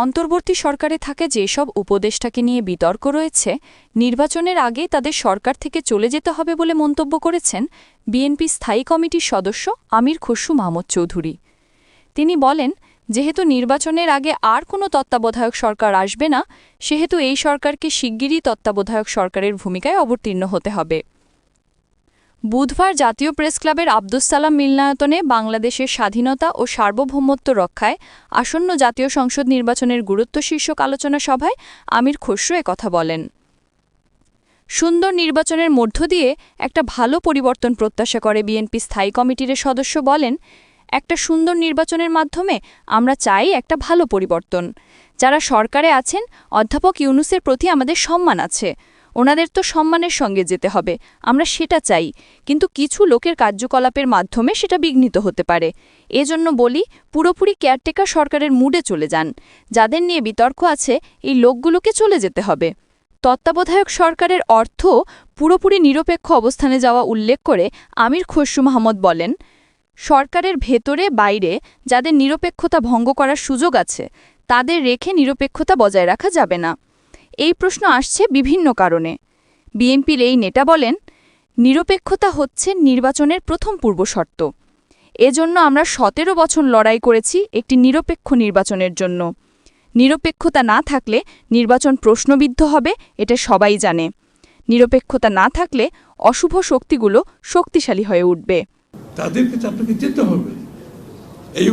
অন্তর্বর্তী সরকারে থাকা যেসব উপদেষ্টাকে নিয়ে বিতর্ক রয়েছে, নির্বাচনের আগে তাদের সরকার থেকে চলে যেতে হবে বলে মন্তব্য করেছেন বিএনপি স্থায়ী কমিটির সদস্য আমির খসরু মাহমুদ চৌধুরী। তিনি বলেন, যেহেতু নির্বাচনের আগে আর কোনো তত্ত্বাবধায়ক সরকার আসবে না, সেহেতু এই সরকারকে শিগগিরই তত্ত্বাবধায়ক সরকারের ভূমিকায় অবতীর্ণ হতে হবে। বুধবার জাতীয় প্রেসক্লাবের আব্দুস সালাম মিলনায়তনে বাংলাদেশের স্বাধীনতা ও সার্বভৌমত্ব রক্ষায় আসন্ন জাতীয় সংসদ নির্বাচনের গুরুত্ব শীর্ষক আলোচনা সভায় আমির খসরু কথা বলেন। সুন্দর নির্বাচনের মধ্য দিয়ে একটা ভালো পরিবর্তন প্রত্যাশা করে বিএনপি স্থায়ী কমিটির সদস্য বলেন, একটা সুন্দর নির্বাচনের মাধ্যমে আমরা চাই একটা ভালো পরিবর্তন। যারা সরকারে আছেন, অধ্যাপক ইউনূসের প্রতি আমাদের সম্মান আছে, ওনাদের তো সম্মানের সঙ্গে যেতে হবে, আমরা সেটা চাই, কিন্তু কিছু লোকের কার্যকলাপের মাধ্যমে সেটা বিঘ্নিত হতে পারে। এজন্য বলি, পুরোপুরি কেয়ারটেকার সরকারের মুডে চলে যান। যাদের নিয়ে বিতর্ক আছে, এই লোকগুলোকে চলে যেতে হবে। তত্ত্বাবধায়ক সরকারের অর্থ পুরোপুরি নিরপেক্ষ অবস্থানে যাওয়া উল্লেখ করে আমির খসরু মাহমুদ বলেন, সরকারের ভেতরে বাইরে যাদের নিরপেক্ষতা ভঙ্গ করার সুযোগ আছে, তাদের রেখে নিরপেক্ষতা বজায় রাখা যাবে না। এই প্রশ্ন আসছে বিভিন্ন কারণে। বিএনপির এই নেতা বলেন, নিরপেক্ষতা হচ্ছে নির্বাচনের প্রথম পূর্বশর্ত। এজন্য আমরা 17 বছর লড়াই করেছি একটি নিরপেক্ষ নির্বাচনের জন্য। নিরপেক্ষতা না থাকলে নির্বাচন প্রশ্নবিদ্ধ হবে, এটা সবাই জানে। নিরপেক্ষতা না থাকলে অশুভ শক্তিগুলো শক্তিশালী হয়ে উঠবে। তাদের কাছে আপনাকে যেতে হবে। এই